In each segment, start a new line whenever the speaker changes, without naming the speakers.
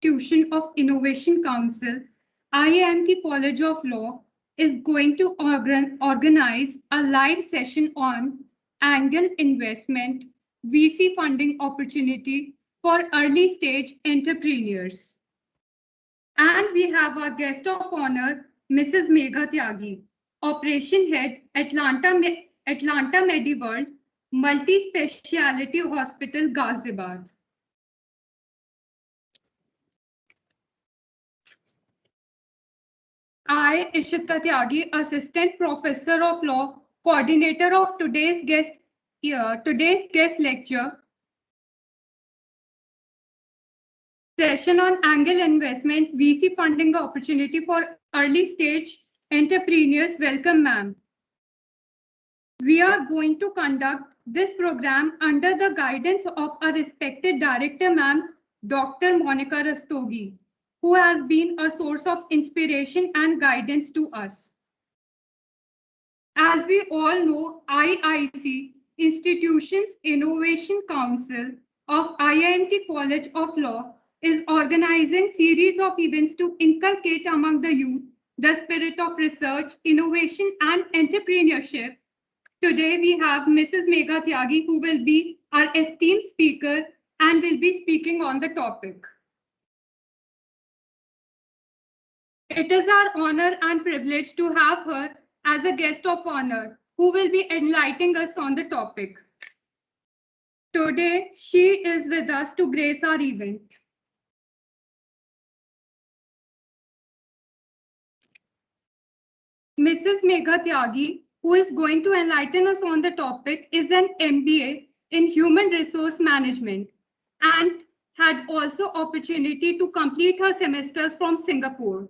Institution of Innovation Council, IIMT College of Law, is going to organize a live session on Angel Investment, VC funding opportunity for early stage entrepreneurs. And we have our guest of honor, Mrs. Megha Tyagi, Operation Head, Atlanta MediWorld, Multi-Speciality Hospital, Ghaziabad. I, Ishita Tyagi, Assistant Professor of Law, Coordinator of today's guest lecture, session on Angel Investment, VC funding opportunity for early stage entrepreneurs. Welcome, ma'am. We are going to conduct this program under the guidance of our respected director, ma'am, Dr. Monica Rastogi, who has been a source of inspiration and guidance to us. As we all know, IIC, Institutions Innovation Council of IIMT College of Law, is organizing series of events to inculcate among the youth the spirit of research, innovation, and entrepreneurship. Today, we have Mrs. Megha Tyagi, who will be our esteemed speaker and will be speaking on the topic. It is our honor and privilege to have her as a guest of honor, who will be enlightening us on the topic. Today, she is with us to grace our event. Mrs. Megha Tyagi, who is going to enlighten us on the topic, is an MBA in Human Resource Management and had also opportunity to complete her semesters from Singapore.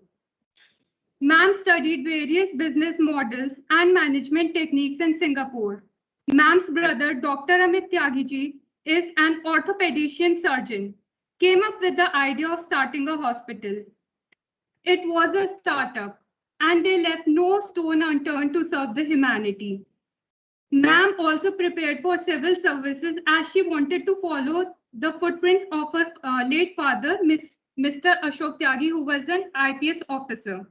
Ma'am studied various business models and management techniques in Singapore. Ma'am's brother, Dr. Amit Tyagiji, is an orthopedician surgeon, came up with the idea of starting a hospital. It was a startup, and they left no stone unturned to serve the humanity. Ma'am also prepared for civil services as she wanted to follow the footprints of her late father, Mr. Ashok Tyagi, who was an IPS officer.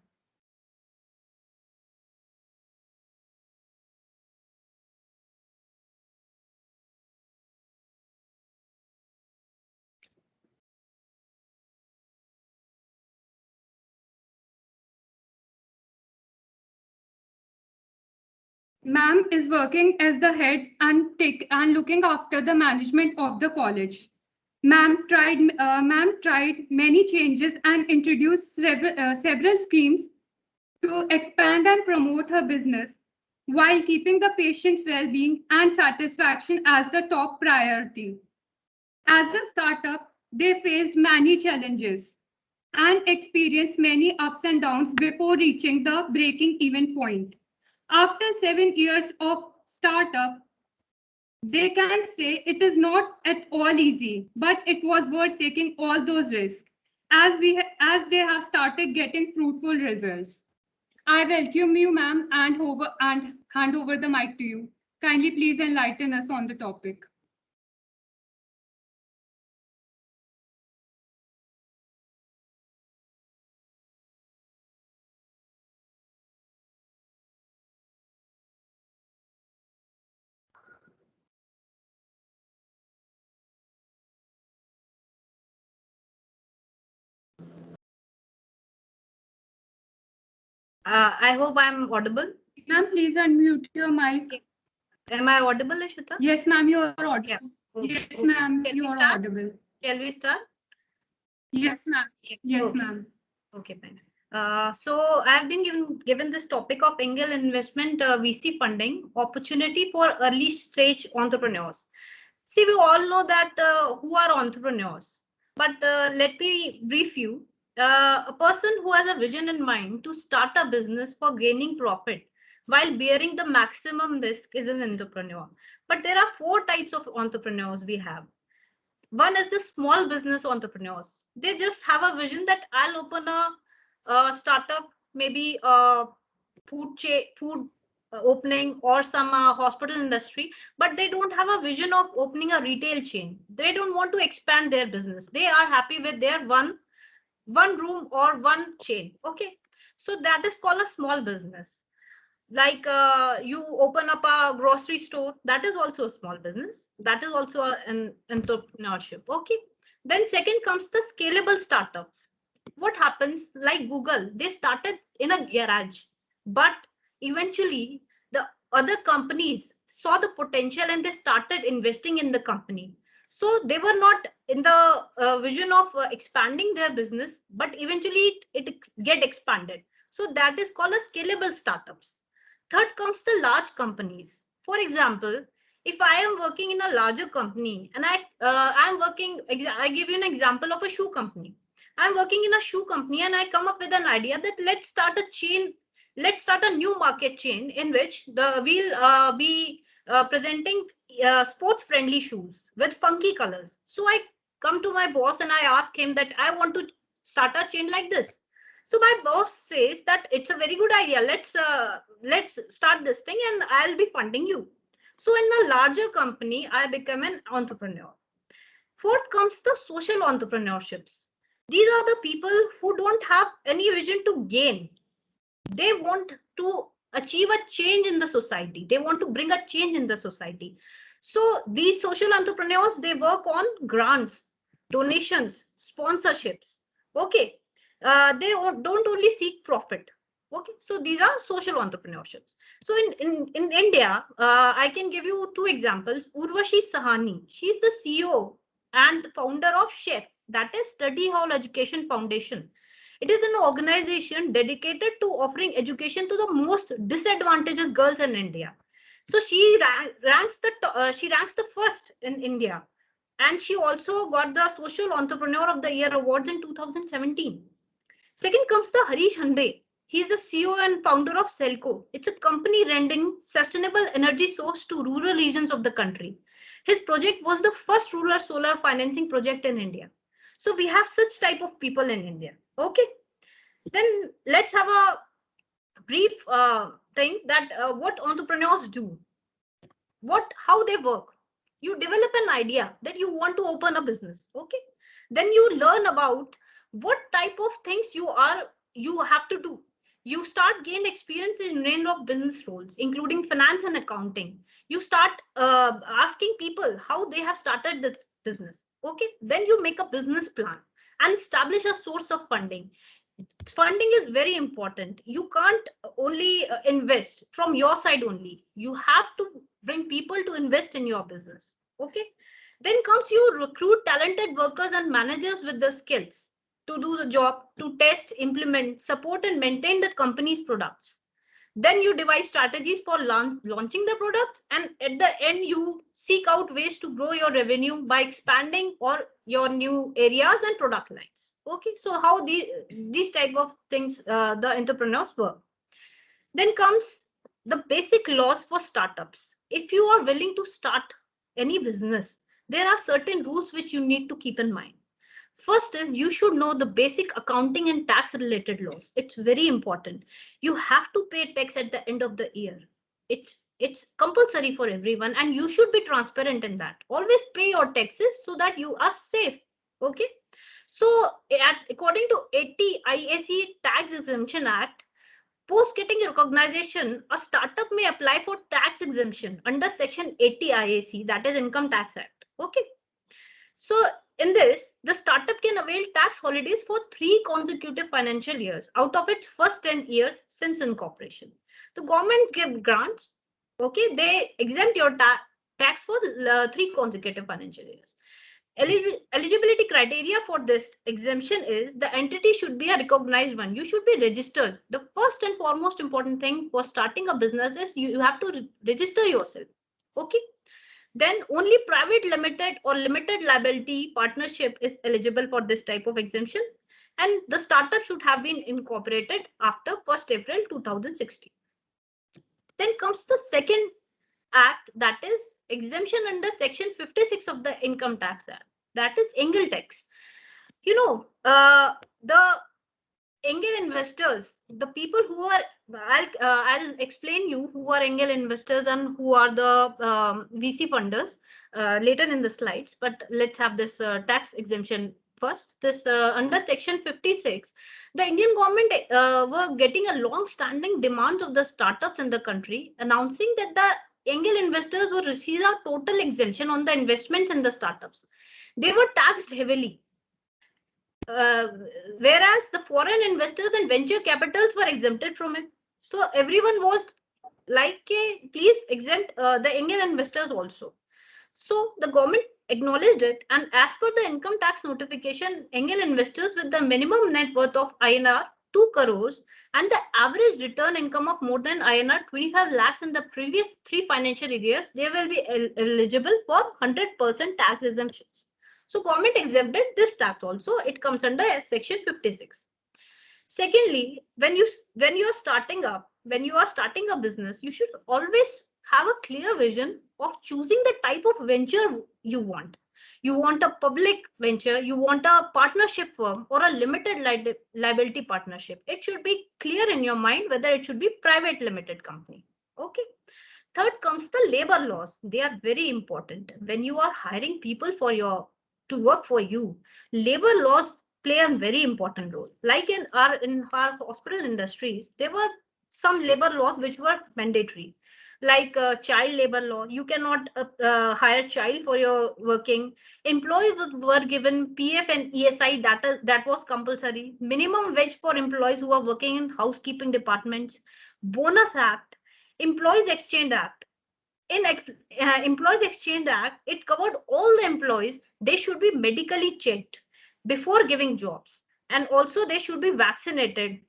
Ma'am is working as the head and looking after the management of the college. Ma'am tried many changes and introduced several schemes to expand and promote her business while keeping the patient's well-being and satisfaction as the top priority. As a startup, they faced many challenges and experienced many ups and downs before reaching the breaking even point. After 7 years of startup, they can say it is not at all easy, but it was worth taking all those risks as they have started getting fruitful results. I welcome you, ma'am, and hand over the mic to you. Kindly please enlighten us on the topic.
I hope I'm audible.
Ma'am, please unmute your mic.
Am I audible, Ishita?
Yes, ma'am, you are audible.
Yeah.
Yes, ma'am, you are audible.
Shall we start?
Yes, ma'am. Yes, ma'am.
Okay, fine. So I've been given this topic of Angel Investment VC funding opportunity for early stage entrepreneurs. See, we all know that who are entrepreneurs, but let me brief you. A person who has a vision in mind to start a business for gaining profit while bearing the maximum risk is an entrepreneur. But there are 4 types of entrepreneurs we have. One is the small business entrepreneurs. They just have a vision that I'll open a startup, maybe a food opening or some hospital industry, but they don't have a vision of opening a retail chain. They don't want to expand their business. They are happy with their one one room or one chain. Okay, so that is called a small business. Like you open up a grocery store, that is also a small business. That is also an entrepreneurship. Okay, then second comes the scalable startups. What happens, like Google, they started in a garage, but eventually the other companies saw the potential and they started investing in the company. So they were not in the vision of expanding their business, but eventually it get expanded. So that is called a scalable startups. Third comes the large companies. For example, if I am working in a larger company and I give you an example of a shoe company. I'm working in a shoe company and I come up with an idea that let's start a chain, let's start a new market chain in which we'll be presenting sports friendly shoes with funky colors. So I come to my boss and I ask him that I want to start a chain like this. So my boss says that it's a very good idea. Let's start this thing and I'll be funding you. So in a larger company, I become an entrepreneur. Fourth comes the social entrepreneurships. These are the people who don't have any vision to gain. They want to achieve a change in the society. They want to bring a change in the society. So these social entrepreneurs, they work on grants, donations, sponsorships. Okay, they don't only seek profit. Okay, so these are social entrepreneurships. So in India, I can give you two examples. Urvashi Sahani, she's the CEO and founder of SHARE, that is Study Hall Education Foundation. It is an organization dedicated to offering education to the most disadvantaged girls in India. So she ranks the first in India, and she also got the Social Entrepreneur of the Year awards in 2017. Second comes the Harish Hyundai. He is the CEO and founder of Selco. It's a company rendering sustainable energy source to rural regions of the country. His project was the first rural solar financing project in India. So we have such type of people in India. Okay, then let's have a brief thing that what entrepreneurs do, how they work. You develop an idea that you want to open a business. Okay, then you learn about what type of things you have to do. You start gain experience in range of business roles, including finance and accounting. You start asking people how they have started the business. Okay, then you make a business plan and establish a source of funding. Funding is very important. You can't only invest from your side only. You have to bring people to invest in your business. Okay, then comes you recruit talented workers and managers with the skills to do the job, to test, implement, support and maintain the company's products. Then you devise strategies for launching the products, and at the end you seek out ways to grow your revenue by expanding or your new areas and product lines. Okay, so how these type of things the entrepreneurs work. Then comes the basic laws for startups. If you are willing to start any business, there are certain rules which you need to keep in mind. First is you should know the basic accounting and tax related laws. It's very important. You have to pay tax at the end of the year. It's compulsory for everyone and you should be transparent in that. Always pay your taxes so that you are safe. Okay. So according to 80 IAC Tax Exemption Act, post getting recognition, a startup may apply for tax exemption under Section 80 IAC, that is Income Tax Act. Okay. So in this, the startup can avail tax holidays for 3 consecutive financial years out of its first 10 years since incorporation. The government give grants. Okay, they exempt your tax for 3 consecutive financial years. Eligibility criteria for this exemption is the entity should be a recognized one. You should be registered. The first and foremost important thing for starting a business is you have to register yourself. Okay. Then only private limited or limited liability partnership is eligible for this type of exemption. And the startup should have been incorporated after 1st April 2016. Then comes the second act, that is exemption under Section 56 of the Income Tax Act. That is Angel Tax. You know, the angel investors, the people who are, I'll explain you who are angel investors and who are the VC funders later in the slides, but let's have this tax exemption first, this under Section 56, the Indian government were getting a long-standing demands of the startups in the country, announcing that the angel investors would receive a total exemption on the investments in the startups. They were taxed heavily. Whereas the foreign investors and venture capitals were exempted from it. So everyone was like, please exempt the angel investors also. So the government acknowledged it, and as per the income tax notification, angel investors with the minimum net worth of INR 2 crores and the average return income of more than INR 25 lakhs in the previous 3 financial years, they will be eligible for 100% tax exemptions. So government exempted this tax also. It comes under Section 56. Secondly, when you are starting a business, you should always have a clear vision of choosing the type of venture you want. You want a public venture, you want a partnership firm, or a limited liability partnership. It should be clear in your mind whether it should be private limited company. Okay. Third comes the labor laws. They are very important. When you are hiring people to work for you, labor laws play a very important role. Like in our hospital industries, there were some labor laws which were mandatory, like child labor law. You cannot hire child for your working. Employees were given PF and ESI, that was compulsory. Minimum wage for employees who are working in housekeeping departments. Bonus Act, Employees Exchange Act. In Employees Exchange Act, it covered all the employees. They should be medically checked before giving jobs, and also they should be vaccinated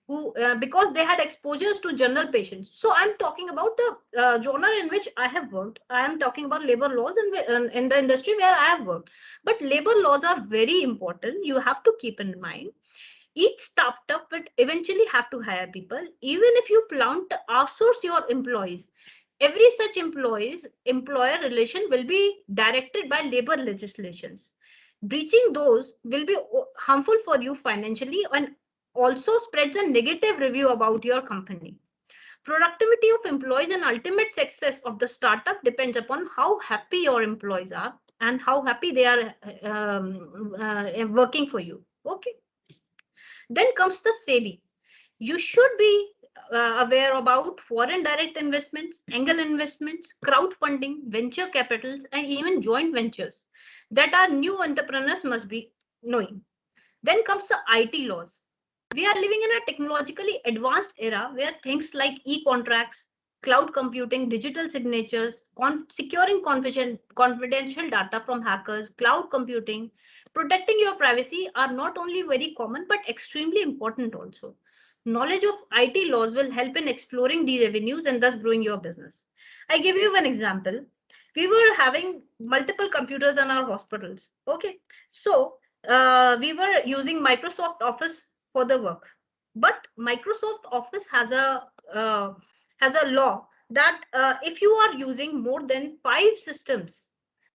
because they had exposures to general patients. So I'm talking about the genre in which I have worked. I am talking about labor laws in the industry where I have worked. But labor laws are very important. You have to keep in mind. Each startup will eventually have to hire people. Even if you plan to outsource your employees, every such employer relation will be directed by labor legislations. Breaching those will be harmful for you financially and also spreads a negative review about your company. Productivity of employees and ultimate success of the startup depends upon how happy your employees are and how happy they are working for you. Okay. Then comes the SEBI. You should be aware about foreign direct investments, angel investments, crowdfunding, venture capitals, and even joint ventures that our new entrepreneurs must be knowing. Then comes the IT laws. We are living in a technologically advanced era where things like e-contracts, cloud computing, digital signatures, securing confidential data from hackers, cloud computing, protecting your privacy are not only very common but extremely important also. Knowledge of IT laws will help in exploring these avenues and thus growing your business. I give you an example. We were having multiple computers in our hospitals. Okay, so we were using Microsoft Office for the work, but Microsoft Office has a law that if you are using more than 5 systems,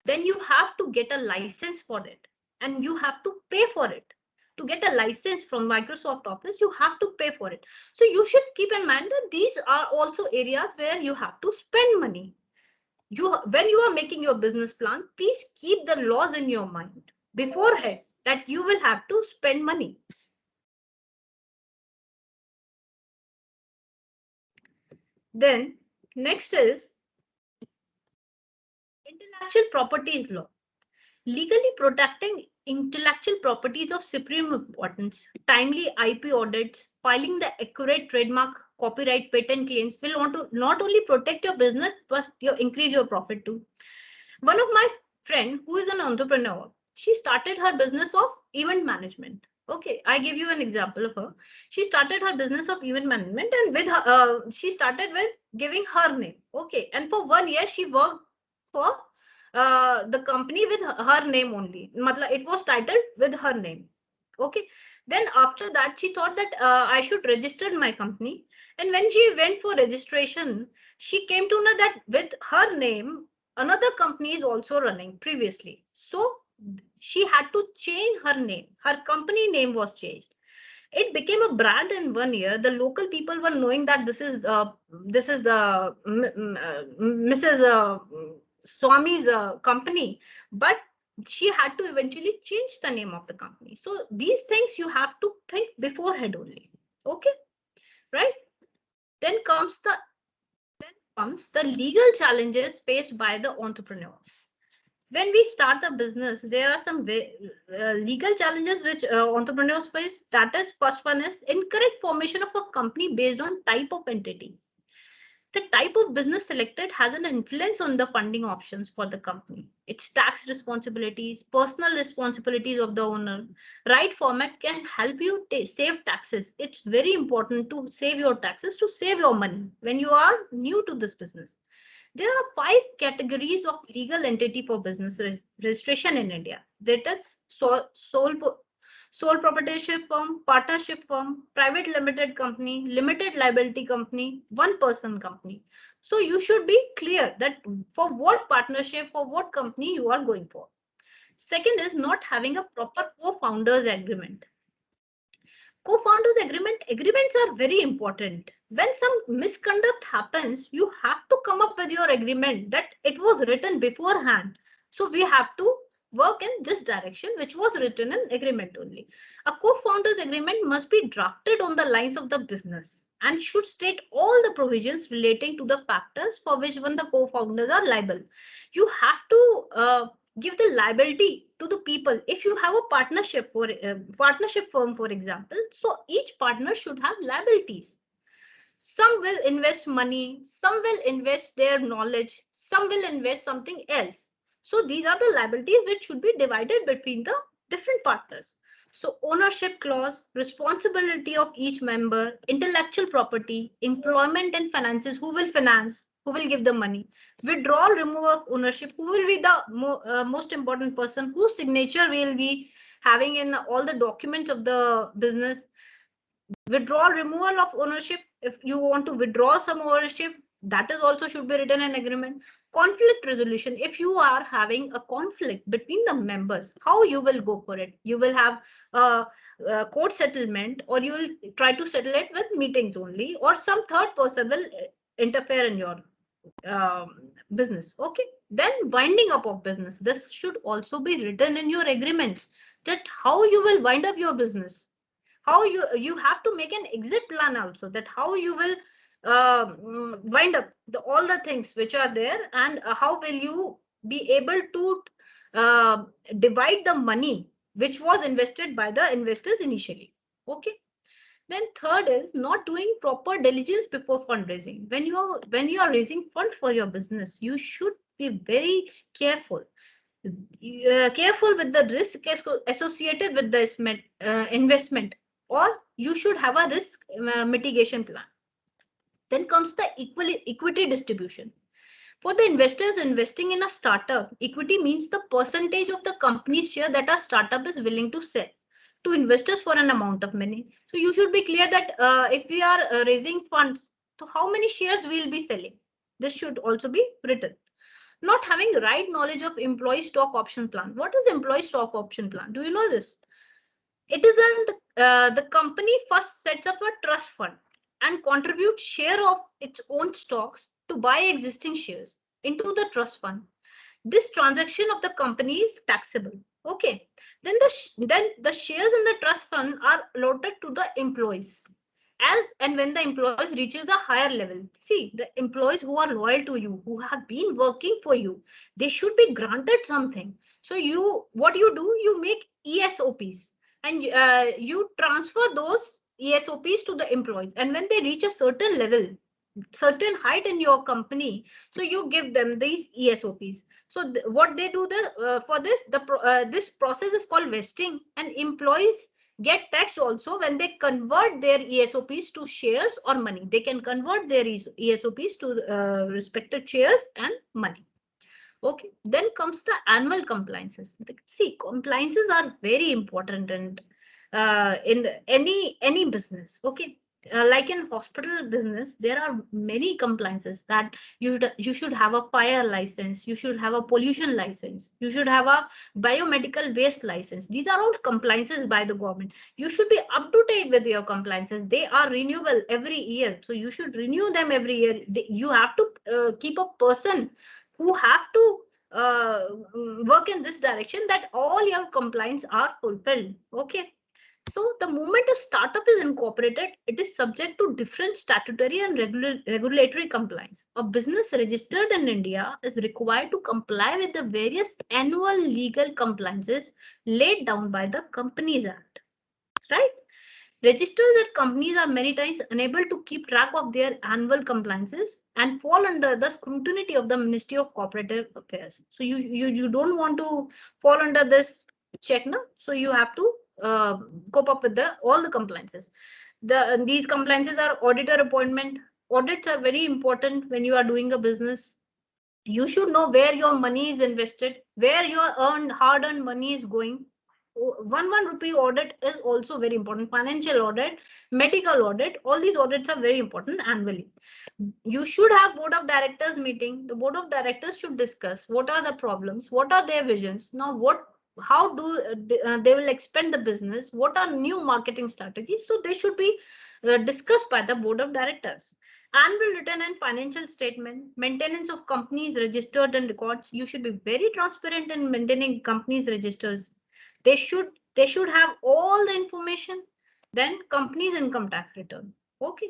then you have to get a license for it, and you have to pay for it. To get a license from Microsoft Office, you have to pay for it. So you should keep in mind that these are also areas where you have to spend money. When you are making your business plan, please keep the laws in your mind beforehand that you will have to spend money. Then next is intellectual properties law. Legally protecting intellectual properties of supreme importance. Timely IP audits, filing the accurate trademark, copyright, patent claims will want to not only protect your business but increase your profit too. One of my friend who is an entrepreneur, she started her business of event management. Okay, I give you an example of her. She started her business of event management, and with her, she started with giving her name. Okay, and for 1 year she worked for the company with her name only. It was titled with her name. Okay, then after that she thought that I should register my company, and when she went for registration, she came to know that with her name another company is also running previously. So she had to change her name. Her company name was changed. It became a brand in 1 year. The local people were knowing that this is the Mrs. Swami's company. But she had to eventually change the name of the company. So these things you have to think beforehand only. Okay, right? Then comes the legal challenges faced by the entrepreneurs. When we start a business, there are some legal challenges which entrepreneurs face. That is, first one is incorrect formation of a company based on type of entity. The type of business selected has an influence on the funding options for the company. Its tax responsibilities, personal responsibilities of the owner. Right format can help you save taxes. It's very important to save your taxes, to save your money when you are new to this business. There are 5 categories of legal entity for business registration in India. That is sole proprietorship firm, partnership firm, private limited company, limited liability company, one person company. So you should be clear that for what partnership, for what company you are going for. Second is not having a proper co-founders agreement. Co-founders agreements are very important. When some misconduct happens, you have to come up with your agreement that it was written beforehand. So we have to work in this direction, which was written in agreement only. A co-founders agreement must be drafted on the lines of the business and should state all the provisions relating to the factors for which one the co-founders are liable. You have to give the liability to the people. If you have a partnership firm, for example, so each partner should have liabilities. Some will invest money, some will invest their knowledge, some will invest something else. So these are the liabilities which should be divided between the different partners. So ownership clause, responsibility of each member, intellectual property, employment and finances, who will finance, who will give the money, withdrawal, removal of ownership, who will be the most important person, whose signature will be having in all the documents of the business. Withdrawal, removal of ownership, if you want to withdraw some ownership, that is also should be written in agreement. Conflict resolution, if you are having a conflict between the members, how you will go for it? You will have a court settlement, or you will try to settle it with meetings only, or some third person will interfere in your business. Okay, then winding up of business, this should also be written in your agreements, that how you will wind up your business, how you have to make an exit plan also, that how you will wind up all the things which are there, and how will you be able to uh, divide the money which was invested by the investors initially. Okay, then third is not doing proper diligence before fundraising. When you are raising fund for your business, you should be very careful. Careful with the risk associated with the investment, or you should have a risk mitigation plan. Then comes the equity distribution. For the investors investing in a startup, equity means the percentage of the company's share that a startup is willing to sell to investors for an amount of money. So you should be clear that if we are raising funds, so how many shares we will be selling. This should also be written. Not having right knowledge of employee stock option plan. What is employee stock option plan? Do you know this? It is when the company first sets up a trust fund and contributes share of its own stocks to buy existing shares into the trust fund. This transaction of the company is taxable. Okay. Then the shares in the trust fund are allotted to the employees as and when the employees reaches a higher level. See, the employees who are loyal to you, who have been working for you, they should be granted something. So what you do, you make ESOPs, and you transfer those ESOPs to the employees, and when they reach a certain level, certain height in your company, so you give them these ESOPs. So what they do for this, this process is called vesting, and employees get taxed also when they convert their ESOPs to shares or money. They can convert their ESOPs to respected shares and money. Okay, then comes the annual compliances. See, compliances are very important and in any business. Okay, like in hospital business, there are many compliances that you should have a fire license, you should have a pollution license, you should have a biomedical waste license. These are all compliances by the government. You should be up to date with your compliances. They are renewable every year, so you should renew them every year. You have to keep a person who have to work in this direction that all your compliance are fulfilled. Okay. So the moment a startup is incorporated, it is subject to different statutory and regulatory compliance. A business registered in India is required to comply with the various annual legal compliances laid down by the Companies Act, right? Registered companies are many times unable to keep track of their annual compliances and fall under the scrutiny of the Ministry of Corporate Affairs. So you don't want to fall under this check, no? So you have to cope up with all the compliances. These compliances are auditor appointment. Audits are very important when you are doing a business. You should know where your money is invested, where your hard-earned money is going. One rupee audit is also very important. Financial audit, medical audit, all these audits are very important annually. You should have board of directors meeting. The board of directors should discuss what are the problems, what are their visions. Now, how do they will expand the business? What are new marketing strategies? So they should be discussed by the board of directors. Annual return and financial statement, maintenance of companies registered and records. You should be very transparent in maintaining companies registers. They should have all the information. Then companies income tax return. Okay.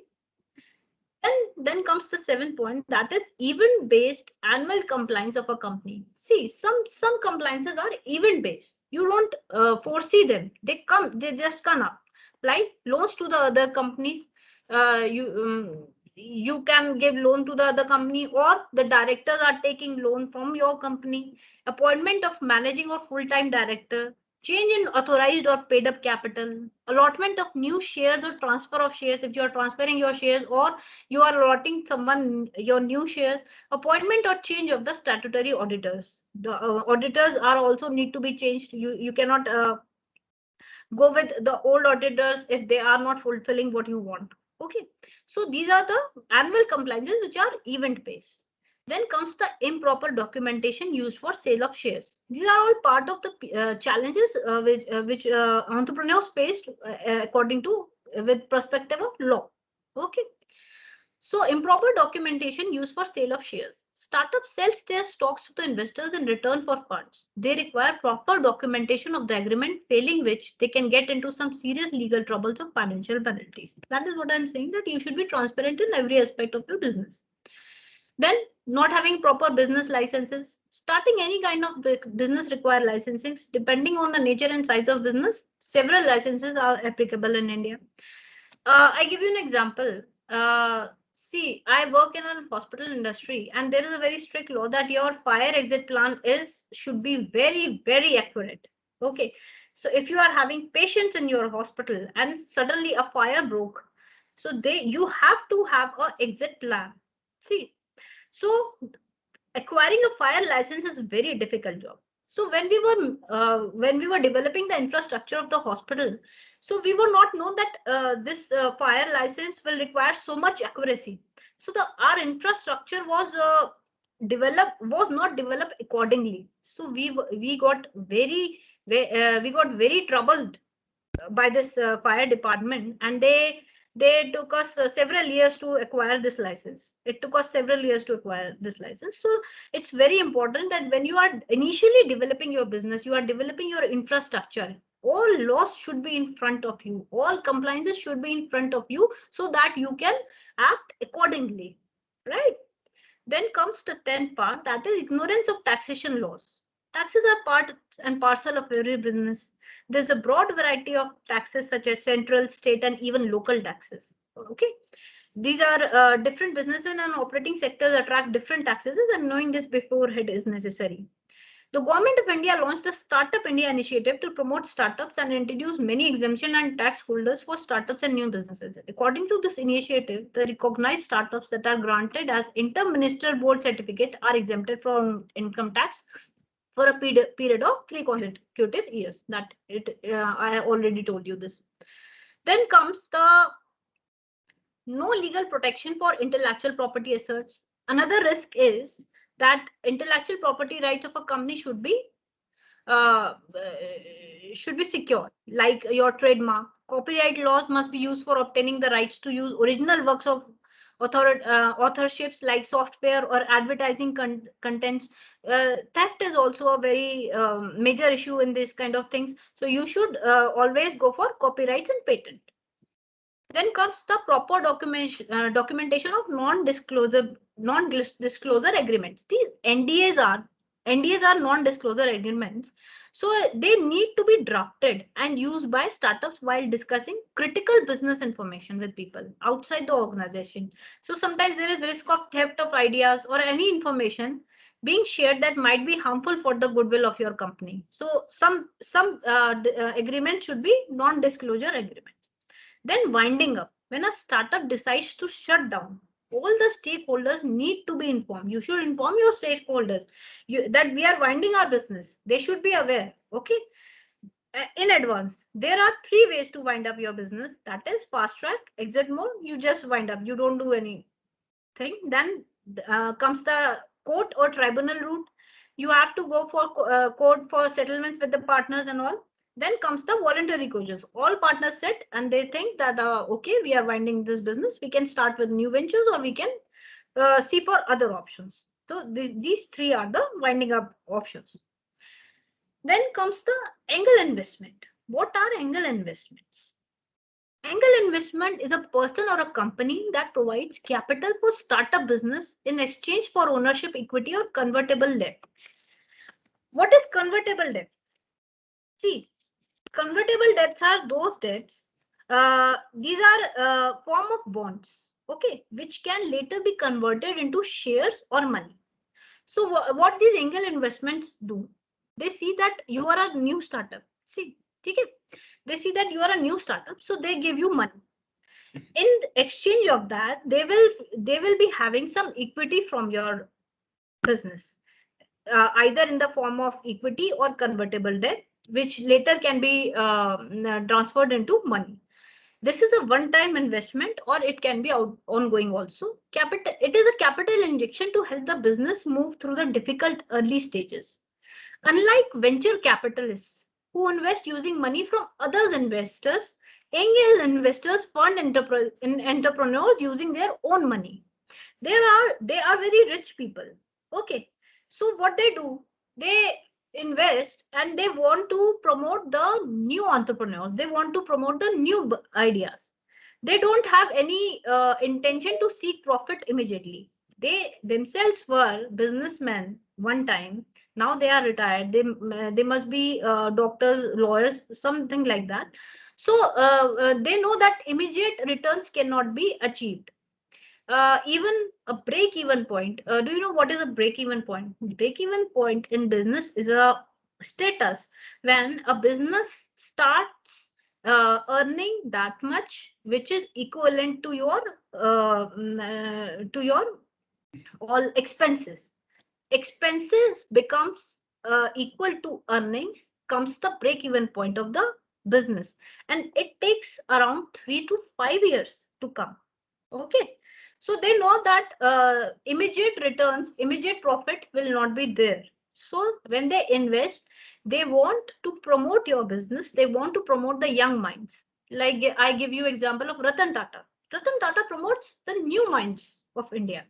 Then comes the seventh point, that is event based annual compliance of a company. See, some compliances are event based. You don't foresee them. They just come up. Like loans to the other companies. You can give loan to the other company, or the directors are taking loan from your company. Appointment of managing or full-time director, change in authorized or paid up capital, allotment of new shares or transfer of shares if you are transferring your shares, or you are allotting someone your new shares, appointment or change of the statutory auditors. The auditors are also need to be changed. You cannot go with the old auditors if they are not fulfilling what you want. Okay, so these are the annual compliances which are event based. Then comes the improper documentation used for sale of shares. These are all part of the challenges which entrepreneurs faced according to with perspective of law. Okay. So improper documentation used for sale of shares. Startup sells their stocks to the investors in return for funds. They require proper documentation of the agreement, failing which they can get into some serious legal troubles or financial penalties. That is what I'm saying, that you should be transparent in every aspect of your business. Then not having proper business licenses. Starting any kind of business require licensing. Depending on the nature and size of business, several licenses are applicable in India. I give you an example. See, I work in a hospital industry, and there is a very strict law that your fire exit plan should be very, very accurate. Okay, so if you are having patients in your hospital and suddenly a fire broke, so you have to have a exit plan. See, so acquiring a fire license is a very difficult job. So when we were developing the infrastructure of the hospital, so we were not known that this fire license will require so much accuracy. So our infrastructure was not developed accordingly. So we got very troubled by this fire department, and they took us several years to acquire this license. It took us several years to acquire this license. So it's very important that when you are initially developing your business, you are developing your infrastructure, all laws should be in front of you, all compliances should be in front of you, so that you can act accordingly, right? Then comes the 10th part, that is ignorance of taxation laws. Taxes are part and parcel of every business. There's a broad variety of taxes such as central, state, and even local taxes. Okay. These are different businesses and operating sectors attract different taxes, and knowing this beforehand is necessary. The government of India launched the Startup India initiative to promote startups and introduce many exemption and tax holders for startups and new businesses. According to this initiative, the recognized startups that are granted as inter-ministerial board certificate are exempted from income tax for a period of 3 consecutive years. I already told you this. Then comes the no legal protection for intellectual property assets. Another risk is that intellectual property rights of a company should be secure, like your trademark. Copyright laws must be used for obtaining the rights to use original works of authorships like software or advertising contents. Theft is also a very major issue in this kind of things. So you should always go for copyrights and patent. Then comes the proper documentation of non-disclosure agreements. These NDAs are non-disclosure agreements. So they need to be drafted and used by startups while discussing critical business information with people outside the organization. So sometimes there is risk of theft of ideas or any information being shared that might be harmful for the goodwill of your company. So some agreements should be non-disclosure agreements. Then winding up. When a startup decides to shut down, all the stakeholders need to be informed. You should inform your stakeholders that we are winding our business. They should be aware. Okay. In advance. There are 3 ways to wind up your business. That is fast track, exit mode. You just wind up. You don't do anything. Then comes the court or tribunal route. You have to go for court for settlements with the partners and all. Then comes the voluntary closures. All partners sit and they think that, okay, we are winding this business. We can start with new ventures or we can see for other options. So these 3 are the winding up options. Then comes the angel investment. What are angel investments? Angel investment is a person or a company that provides capital for startup business in exchange for ownership, equity, or convertible debt. What is convertible debt? See, convertible debts are those debts. These are form of bonds, okay, which can later be converted into shares or money. So what these angel investments do? They see that you are a new startup. See, okay? They see that you are a new startup, so they give you money. In exchange of that, they will be having some equity from your business, either in the form of equity or convertible debt, which later can be transferred into money. This is a one-time investment, or it can be ongoing also. It is a capital injection to help the business move through the difficult early stages. Unlike venture capitalists who invest using money from others investors, angel investors fund entrepreneurs using their own money. They are very rich people. Okay, so what they do, they invest and they want to promote the new entrepreneurs. They want to promote the new ideas. They don't have any intention to seek profit immediately. They themselves were businessmen one time. Now they are retired. They must be doctors, lawyers, something like that. So they know that immediate returns cannot be achieved. Even a break-even point. Do you know what is a break-even point? Break-even point in business is a status when a business starts earning that much, which is equivalent to your all expenses. Expenses becomes equal to earnings, comes the break-even point of the business, and it takes around 3 to 5 years to come. Okay. So they know that immediate returns, immediate profit will not be there. So when they invest, they want to promote your business. They want to promote the young minds. Like I give you example of Ratan Tata. Ratan Tata promotes the new minds of India.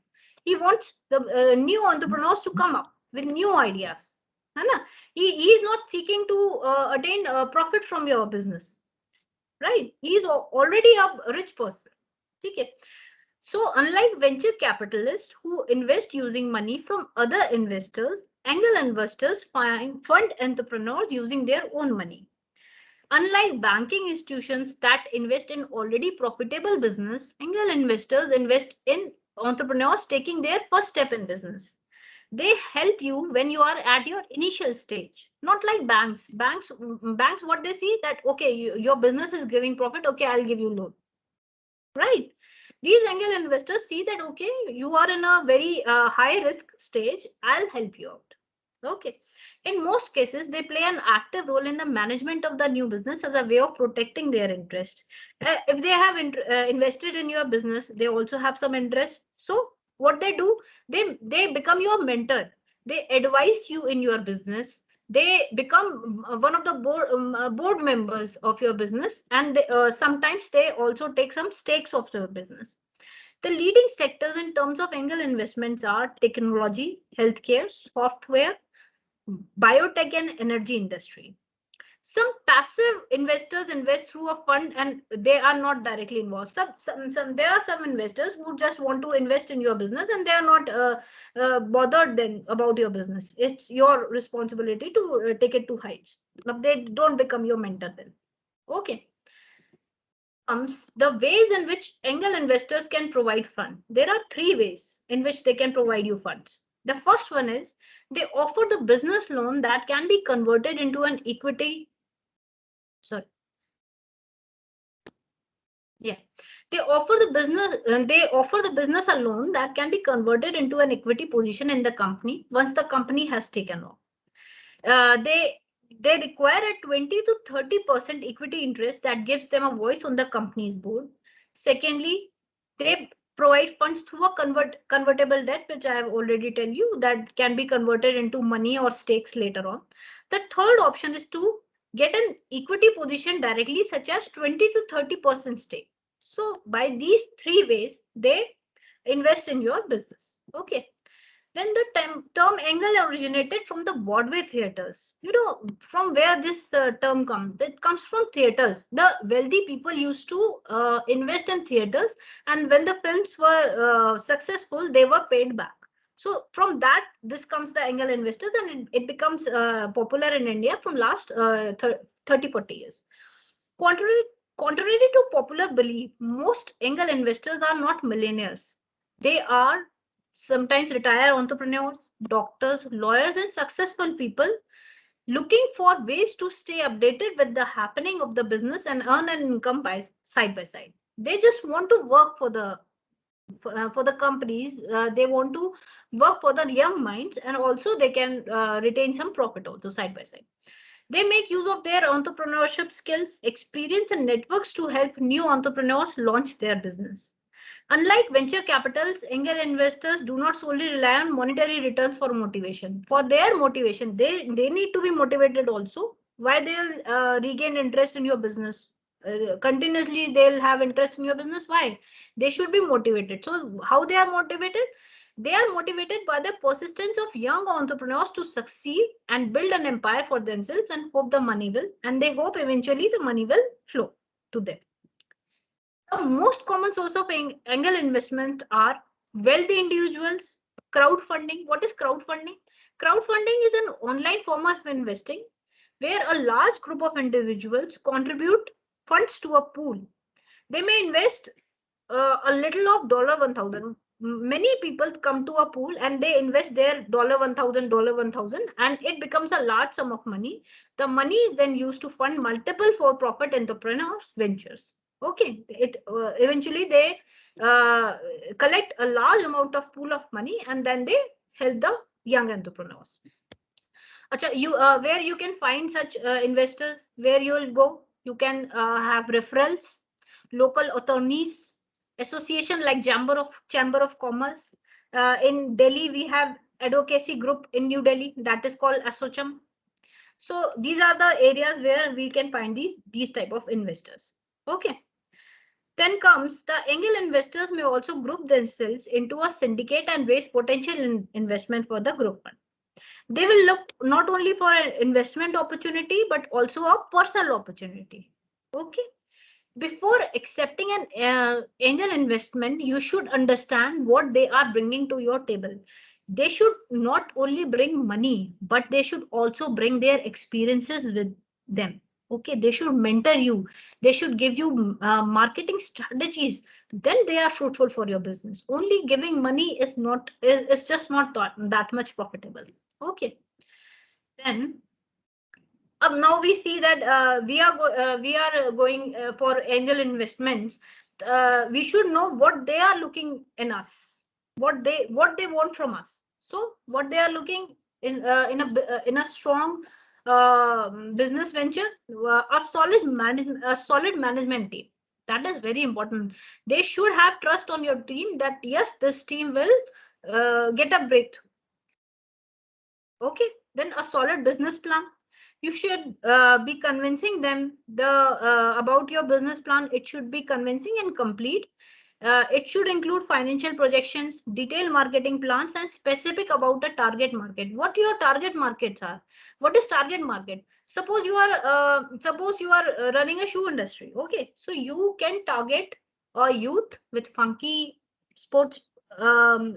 He wants the new entrepreneurs to come up with new ideas. He is not seeking to attain profit from your business. Right? He is already a rich person. Okay. So unlike venture capitalists who invest using money from other investors, angel investors fund entrepreneurs using their own money. Unlike banking institutions that invest in already profitable business, angel investors invest in entrepreneurs taking their first step in business. They help you when you are at your initial stage, not like banks. Banks, what they see that, okay, your business is giving profit, okay, I'll give you loan. Right? These angel investors see that, okay, you are in a very high risk stage, I'll help you out. Okay. In most cases, they play an active role in the management of the new business as a way of protecting their interest. If they have invested in your business, they also have some interest. So what they do, they become your mentor. They advise you in your business. They become one of the board members of your business, and sometimes they also take some stakes of your business. The leading sectors in terms of angel investments are technology, healthcare, software, biotech, and energy industry. Some passive investors invest through a fund and they are not directly involved. There are some investors who just want to invest in your business and they are not bothered then about your business. It's your responsibility to take it to heights. They don't become your mentor then. Okay. The ways in which angel investors can provide funds. There are three ways in which they can provide you funds. The first one is they offer the business loan that can be converted into an equity. Sorry. Yeah, they offer the business a loan that can be converted into an equity position in the company once the company has taken off. They require a 20 to 30% equity interest that gives them a voice on the company's board. Secondly, they provide funds through a convertible debt, which I have already tell you that can be converted into money or stakes later on. The third option is to get an equity position directly, such as 20 to 30% stake. So by these three ways, they invest in your business. Okay. Then the term angle originated from the Broadway theaters. You know, from where this term comes? It comes from theaters. The wealthy people used to invest in theaters, and when the films were successful, they were paid back. So from that, this comes the angel investors, and it becomes popular in India from last 30-40 years. Contrary, contrary to popular belief, most angel investors are not millionaires. They are sometimes retired entrepreneurs, doctors, lawyers, and successful people looking for ways to stay updated with the happening of the business and earn an income by side. They just want to work for the companies. They want to work for the young minds, and also they can retain some profit also side by side. They make use of their entrepreneurship skills, experience, and networks to help new entrepreneurs launch their business. Unlike venture capitals, angel investors do not solely rely on monetary returns for motivation. For their motivation, they need to be motivated also. Why they'll regain interest in your business? Continuously, they'll have interest in your business. Why? They should be motivated. So how they are motivated? They are motivated by the persistence of young entrepreneurs to succeed and build an empire for themselves and hope the money will, and they hope eventually the money will flow to them. The most common source of angel investment are wealthy individuals, crowdfunding. What is crowdfunding? Crowdfunding is an online form of investing where a large group of individuals contribute funds to a pool. They may invest a little of $1,000. Many people come to a pool and they invest their $1,000, and it becomes a large sum of money. The money is then used to fund multiple for-profit entrepreneurs ventures. Okay, eventually they collect a large amount of pool of money and then they help the young entrepreneurs. Achha, where you can find such investors, where you will go, you can have referrals, local attorneys, association like Chamber of Commerce. In Delhi, we have advocacy group in New Delhi that is called ASSOCHAM. So these are the areas where we can find these type of investors. Okay. Then comes the angel investors may also group themselves into a syndicate and raise potential investment for the group fund. They will look not only for an investment opportunity, but also a personal opportunity. Okay. Before accepting an angel investment, you should understand what they are bringing to your table. They should not only bring money, but they should also bring their experiences with them. Okay, they should mentor you. They should give you marketing strategies. Then they are fruitful for your business. Only giving money is just not that much profitable. Okay. Then now we see that we are going for angel investments. We should know what they are looking in us, what they want from us. So what they are looking in a strong business venture, a solid management team. That is very important. They should have trust on your team that yes, this team will get a breakthrough. Okay, then a solid business plan. You should be convincing them about your business plan. It should be convincing and complete. It should include financial projections, detailed marketing plans, and specific about the target market. What your target markets are? What is target market? Suppose you are running a shoe industry. Okay, so you can target a youth with funky sports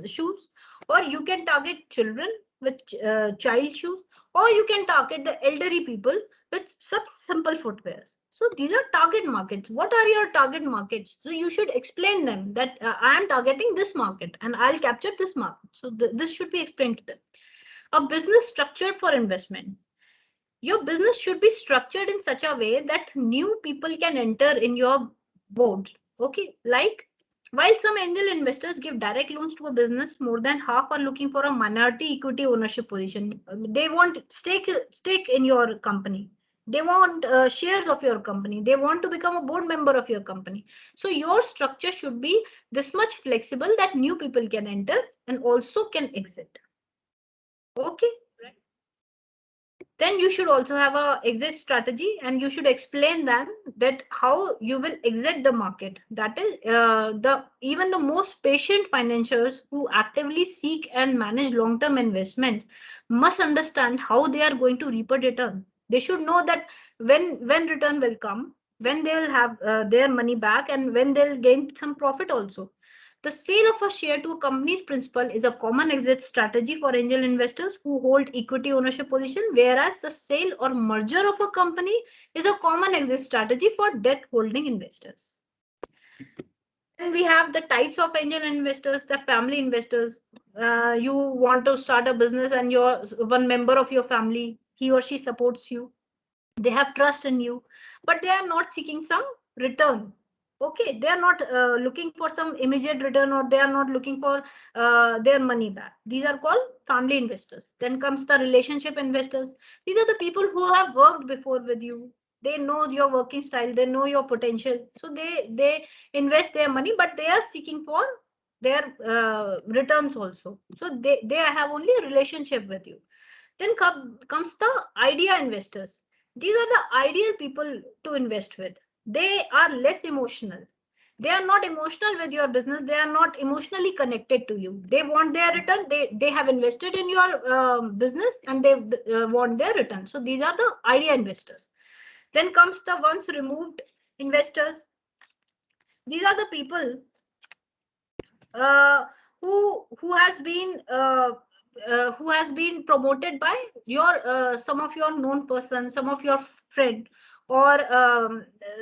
shoes, or you can target children with child shoes, or you can target the elderly people with some simple footwear. So these are target markets. What are your target markets? So you should explain them that I am targeting this market and I'll capture this market. So this should be explained to them. A business structured for investment. Your business should be structured in such a way that new people can enter in your board. Okay, like while some angel investors give direct loans to a business, more than half are looking for a minority equity ownership position. They want stake in your company. They want shares of your company. They want to become a board member of your company. So your structure should be this much flexible that new people can enter and also can exit. Okay. Then you should also have a exit strategy, and you should explain them that how you will exit the market. That is even the most patient financiers who actively seek and manage long-term investments must understand how they are going to reap a return. They should know that when return will come, when they will have their money back, and when they'll gain some profit also. The sale of a share to a company's principal is a common exit strategy for angel investors who hold equity ownership position, whereas the sale or merger of a company is a common exit strategy for debt holding investors. Then we have the types of angel investors, the family investors. You want to start a business and one member of your family, he or she supports you. They have trust in you, but they are not seeking some return. Okay, they are not looking for some immediate return, or they are not looking for their money back. These are called family investors. Then comes the relationship investors. These are the people who have worked before with you. They know your working style, they know your potential, so they invest their money, but they are seeking for their returns also. So they have only a relationship with you. Then comes the idea investors. These are the ideal people to invest with. They are less emotional. They are not emotional with your business. They are not emotionally connected to you. They want their return. They have invested in your business, and they want their return. So these are the idea investors. Then comes the once removed investors. These are the people uh, who has been promoted by your some of your known person, some of your friend, or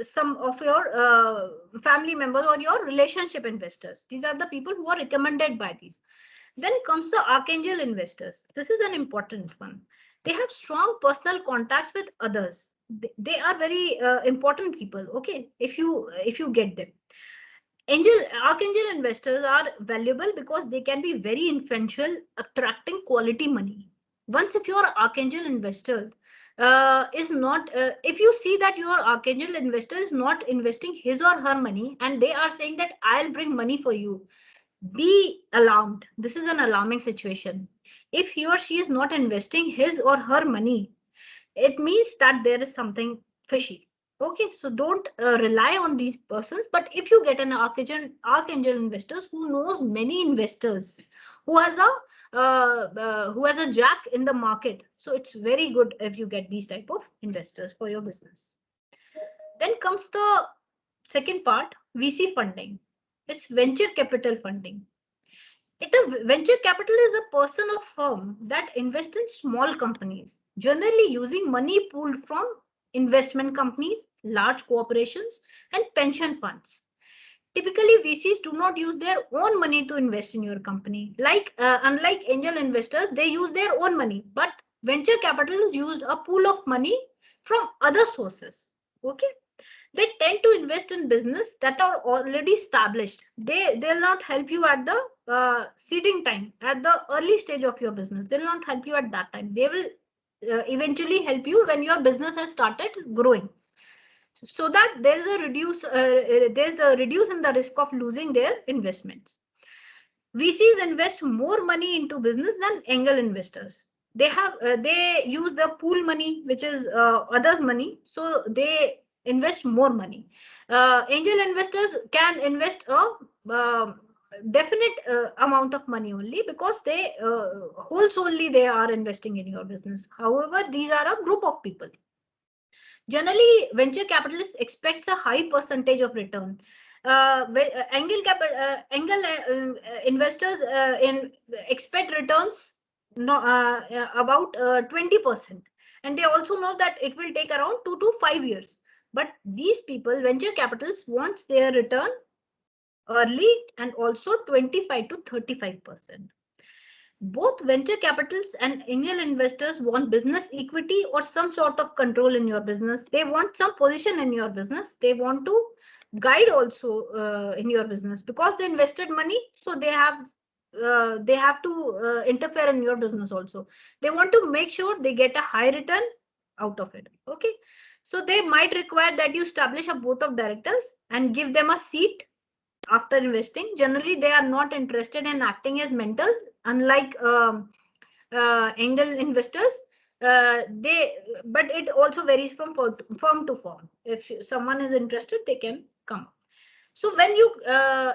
some of your family members, or your relationship investors. These are the people who are recommended by these. Then comes the archangel investors. This is an important one. They have strong personal contacts with others. They are very important people. Okay, if you get them. Archangel investors are valuable because they can be very influential, attracting quality money. Once, if your archangel investor is not, if you see that your archangel investor is not investing his or her money, and they are saying that I'll bring money for you, be alarmed. This is an alarming situation. If he or she is not investing his or her money, it means that there is something fishy. Okay, so don't rely on these persons. But if you get an archangel investors who knows many investors, who has a jack in the market, so it's very good if you get these type of investors for your business. Then comes the second part, VC funding. It's venture capital funding. Venture capital is a person or firm that invests in small companies, generally using money pooled from investment companies, large corporations, and pension funds. Typically, VCs do not use their own money to invest in your company. Unlike angel investors, they use their own money, but venture capital is used a pool of money from other sources. Okay, they tend to invest in business that are already established. They'll not help you at the seeding time, at the early stage of your business. They'll not help you at that time. They will eventually help you when your business has started growing, so that there's a reduce in the risk of losing their investments. VCs invest more money into business than angel investors. They use the pool money, which is others' money, so they invest more money. Angel investors can invest a definite amount of money only, because they wholesomely they are investing in your business. However, these are a group of people. Generally, venture capitalists expects a high percentage of return. Angel investors expect returns about 20%, and they also know that it will take around 2 to 5 years. But these people, venture capitalists, wants their return early and also 25 to 35%. Both venture capitalists and angel investors want business equity or some sort of control in your business. They want some position in your business. They want to guide also in your business, because they invested money, so they have to interfere in your business also. They want to make sure they get a high return out of it. Okay, so they might require that you establish a board of directors and give them a seat after investing. Generally, they are not interested in acting as mentors, unlike angel investors. But it also varies from firm to firm. If someone is interested, they can come. So when you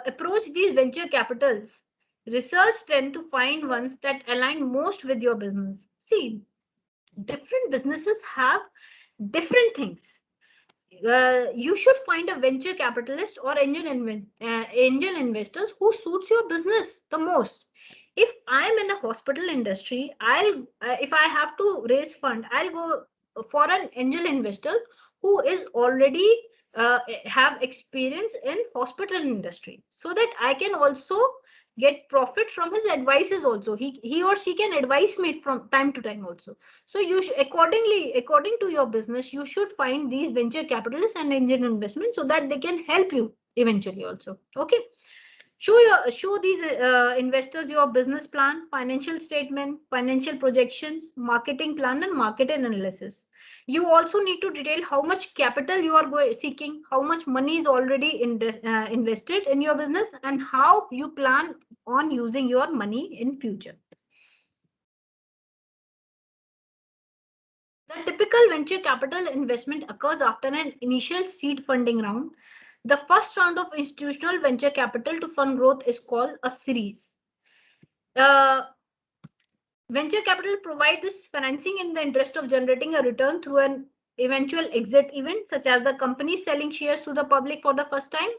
approach these venture capitals, research tend to find ones that align most with your business. See, different businesses have different things. You should find a venture capitalist or angel investors who suits your business the most. If I'm in a hospital industry, I'll if I have to raise fund, I'll go for an angel investor who is already have experience in hospital industry, so that I can also get profit from his advices also. He or she can advise me from time to time also. So you according to your business, you should find these venture capitalists and angel investments, so that they can help you eventually also. Okay. Show these investors your business plan, financial statement, financial projections, marketing plan, and market analysis. You also need to detail how much capital you are seeking, how much money is already invested in your business, and how you plan on using your money in future. The typical venture capital investment occurs after an initial seed funding round. The first round of institutional venture capital to fund growth is called a series. Venture capital provide this financing in the interest of generating a return through an eventual exit event, such as the company selling shares to the public for the first time,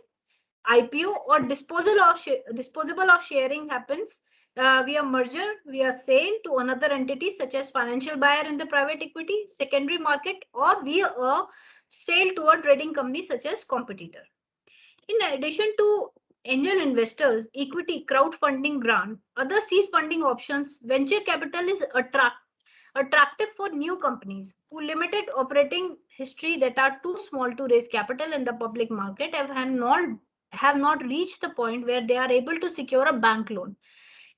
IPO, or disposable of sharing happens via merger, via sale to another entity, such as financial buyer in the private equity, secondary market, or via a sale to a trading company such as competitor. In addition to angel investors, equity, crowdfunding, grant, other seed funding options, venture capital is attractive for new companies who limited operating history, that are too small to raise capital in the public market, have not reached the point where they are able to secure a bank loan.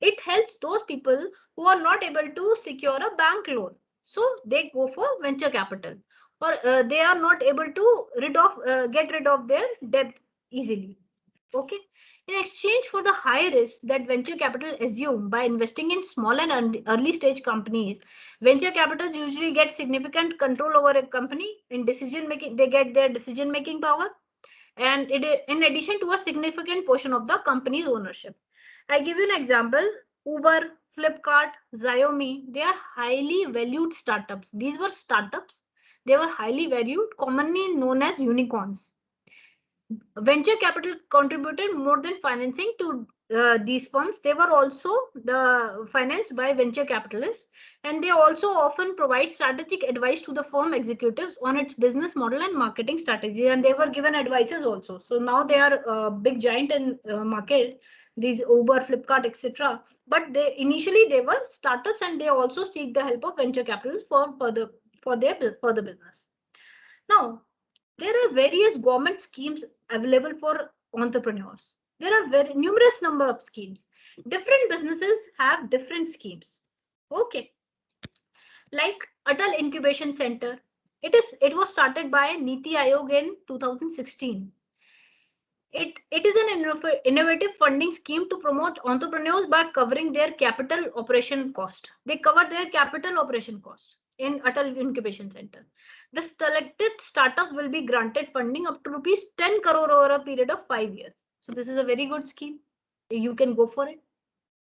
It helps those people who are not able to secure a bank loan, so they go for venture capital, or they are not able to get rid of their debt easily. Okay. In exchange for the high risk that venture capital assume by investing in small and early stage companies, venture capitals usually get significant control over a company. In decision making, they get their decision making power, and in addition to a significant portion of the company's ownership. I give you an example: Uber, Flipkart, Xiaomi. They are highly valued startups. These were startups. They were highly valued, commonly known as unicorns. Venture capital contributed more than financing to these firms. They were also financed by venture capitalists, and they also often provide strategic advice to the firm executives on its business model and marketing strategy. And they were given advices also. So now they are a big giant in market, these Uber, Flipkart, etc. But they initially they were startups, and they also seek the help of venture capitalists for their further business. Now, there are various government schemes available for entrepreneurs. There are very numerous number of schemes. Different businesses have different schemes. Okay, like Atal Incubation Center. It was started by Niti Aayog in 2016. It is an innovative funding scheme to promote entrepreneurs by covering their capital operation cost. They cover their capital operation cost. in Atal Incubation Center. The selected startup will be granted funding up to rupees 10 crore over a period of 5 years. So this is a very good scheme. You can go for it.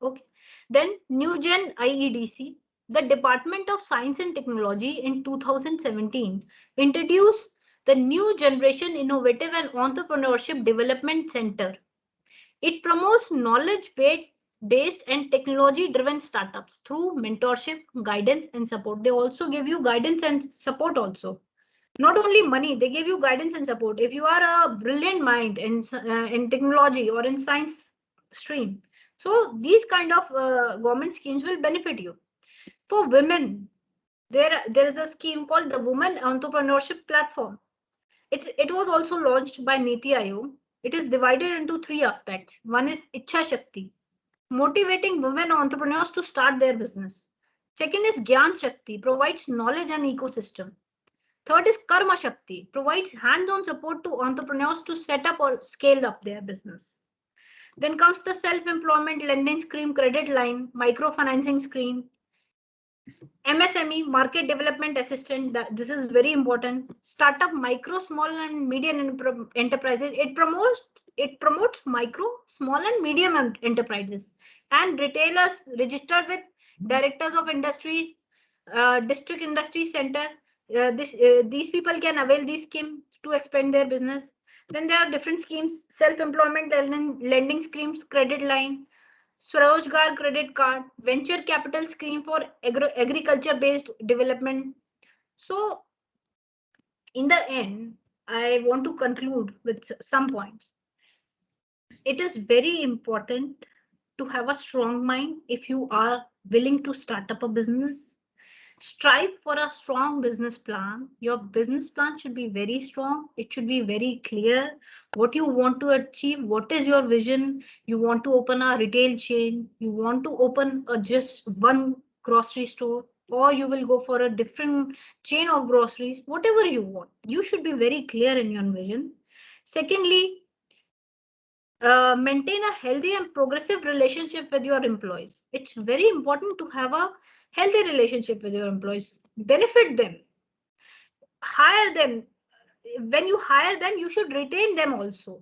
Okay. Then New Gen IEDC, the Department of Science and Technology in 2017 introduced the New Generation Innovative and Entrepreneurship Development Center. It promotes knowledge-based and technology-driven startups through mentorship, guidance, and support. They also give you guidance and support also. Not only money, they give you guidance and support. If you are a brilliant mind in technology or in science stream, so these kind of government schemes will benefit you. For women, there is a scheme called the Women Entrepreneurship Platform. It was also launched by Niti Aayog. It is divided into 3 aspects. One is Ichha Shakti, motivating women entrepreneurs to start their business. Second is Gyan Shakti, provides knowledge and ecosystem. Third is Karma Shakti, provides hands-on support to entrepreneurs to set up or scale up their business. Then comes the self-employment lending scheme, credit line, microfinancing scheme, MSME, market development assistant. This is very important. Startup, micro, small, and medium enterprises. It promotes micro, small, and medium enterprises and retailers registered with directors of industry, district industry center. These people can avail this scheme to expand their business. Then there are different schemes: self-employment lending schemes, credit line, Swarojgar credit card, venture capital scheme for agriculture-based development. So, in the end, I want to conclude with some points. It is very important to have a strong mind if you are willing to start up a business. Strive for a strong business plan. Your business plan should be very strong. It should be very clear what you want to achieve. What is your vision? You want to open a retail chain. You want to open just one grocery store, or you will go for a different chain of groceries. Whatever you want, you should be very clear in your vision. Secondly, maintain a healthy and progressive relationship with your employees. It's very important to have a healthy relationship with your employees. Benefit them. Hire them. When you hire them, you should retain them also.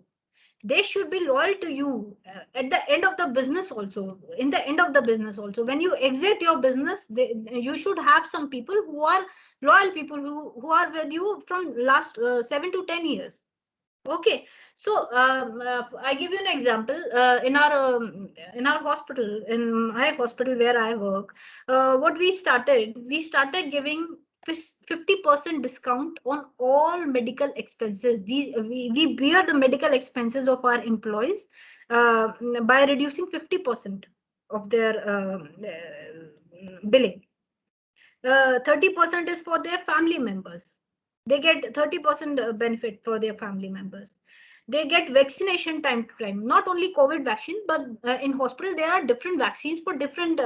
They should be loyal to you at the end of the business also. In the end of the business also, when you exit your business, you should have some people who are loyal people who are with you from last 7 to 10 years. Okay, so I give you an example. In our hospital, in my hospital where I work, what we started giving 50% discount on all medical expenses. We bear the medical expenses of our employees by reducing 50% of their billing. 30% is for their family members. They get 30% benefit for their family members. They get vaccination time to time, not only COVID vaccine, but in hospital, there are different vaccines for different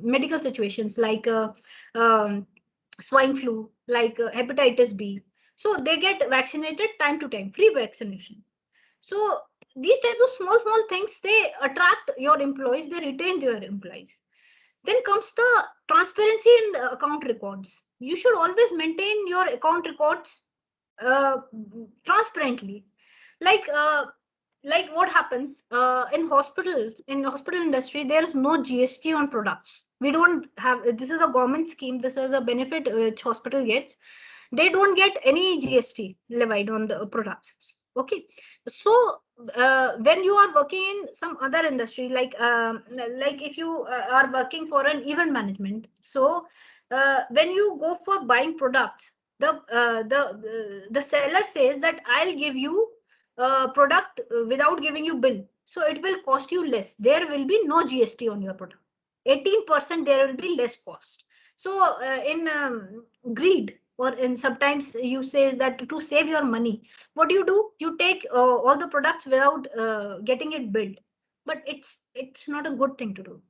medical situations like swine flu, like hepatitis B. So they get vaccinated time to time, free vaccination. So these types of small things, they attract your employees, they retain your employees. Then comes the transparency in account records. You should always maintain your account records transparently. Like what happens in hospitals, in hospital industry, there is no GST on products. We don't have, this is a government scheme. This is a benefit which hospital gets. They don't get any GST levied on the products. Okay, so when you are working in some other industry, like if you are working for an event management, so when you go for buying products, the seller says that I'll give you product without giving you bill, so it will cost you less. There will be no GST on your product. 18% there will be less cost. So in greed, or in sometimes you say that to save your money, what do? You take all the products without getting it billed, but it's not a good thing to do.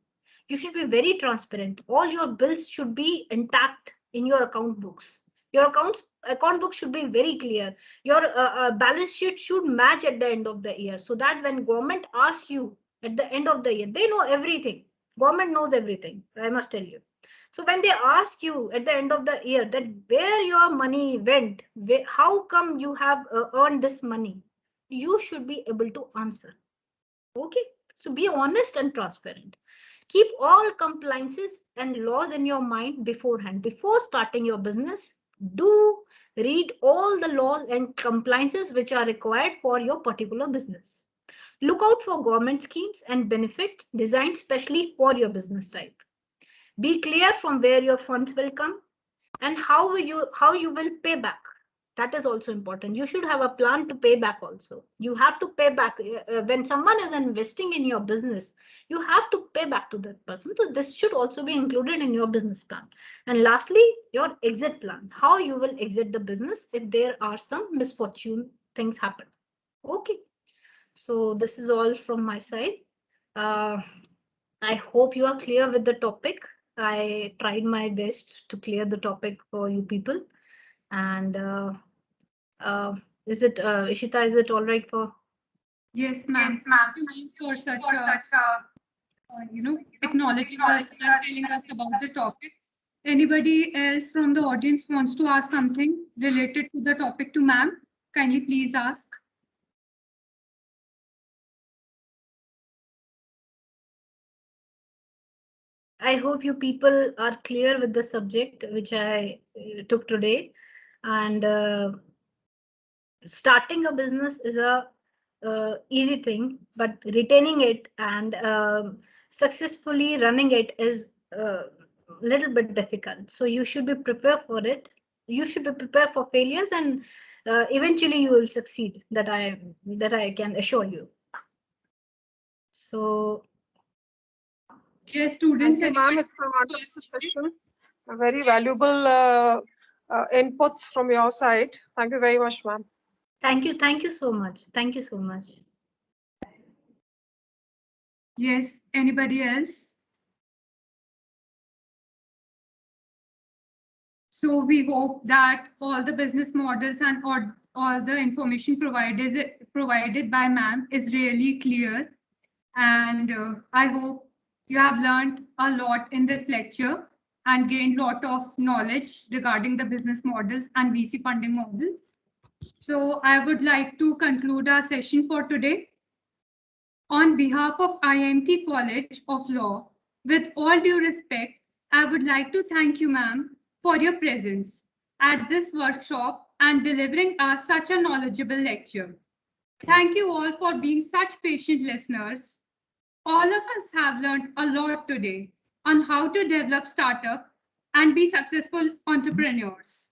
You should be very transparent. All your bills should be intact in your account books. Your account book should be very clear. Your balance sheet should match at the end of the year, so that when government asks you at the end of the year, they know everything. Government knows everything, I must tell you. So when they ask you at the end of the year that where your money went, how come you have earned this money, you should be able to answer. Okay, so be honest and transparent. Keep all compliances and laws in your mind beforehand. Before starting your business, do read all the laws and compliances which are required for your particular business. Look out for government schemes and benefit designed specially for your business type. Be clear from where your funds will come and how you will pay back. That is also important. You should have a plan to pay back also. You have to pay back when someone is investing in your business. You have to pay back to that person. So this should also be included in your business plan. And lastly, your exit plan. How you will exit the business if there are some misfortune things happen. Okay. So this is all from my side. I hope you are clear with the topic. I tried my best to clear the topic for you people. And is it Ishita? Is it all right for?
Yes, ma'am. Thank you, ma'am, for such a acknowledging us and telling us about the topic. Anybody else from the audience wants to ask something related to the topic to ma'am? Kindly please ask.
I hope you people are clear with the subject which I took today. And starting a business is a easy thing, but retaining it and successfully running it is a little bit difficult. So you should be prepared for it. You should be prepared for failures, and eventually you will succeed. That I can assure you. So
Yes, students.
Thank you, ma'am. It's a wonderful session. Very valuable inputs from your side. Thank you very much, ma'am.
thank you so much. Thank you so much.
Yes, anybody else? So we hope that all the business models and all the information provided by ma'am is really clear. And I hope you have learned a lot in this lecture and gained a lot of knowledge regarding the business models and VC funding models. So I would like to conclude our session for today. On behalf of IMT College of Law, with all due respect, I would like to thank you, ma'am, for your presence at this workshop and delivering us such a knowledgeable lecture. Thank you all for being such patient listeners. All of us have learned a lot today on how to develop startup and be successful entrepreneurs.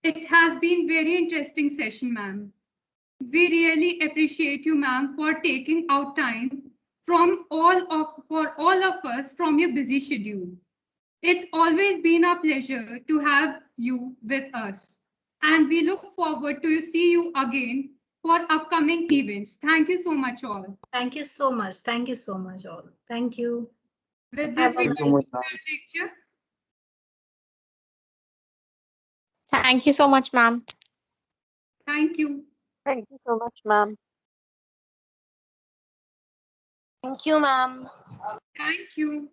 It has been very interesting session, ma'am. We really appreciate you, ma'am, for taking out time for all of us from your busy schedule. It's always been a pleasure to have you with us, and we look forward to see you again for upcoming events. Thank you so much, all.
Thank you so much. Thank you so much, all. Thank you.
With this, we conclude our lecture.
Thank you so much, ma'am.
Thank you.
Thank you so much, ma'am.
Thank you, ma'am.
Thank you.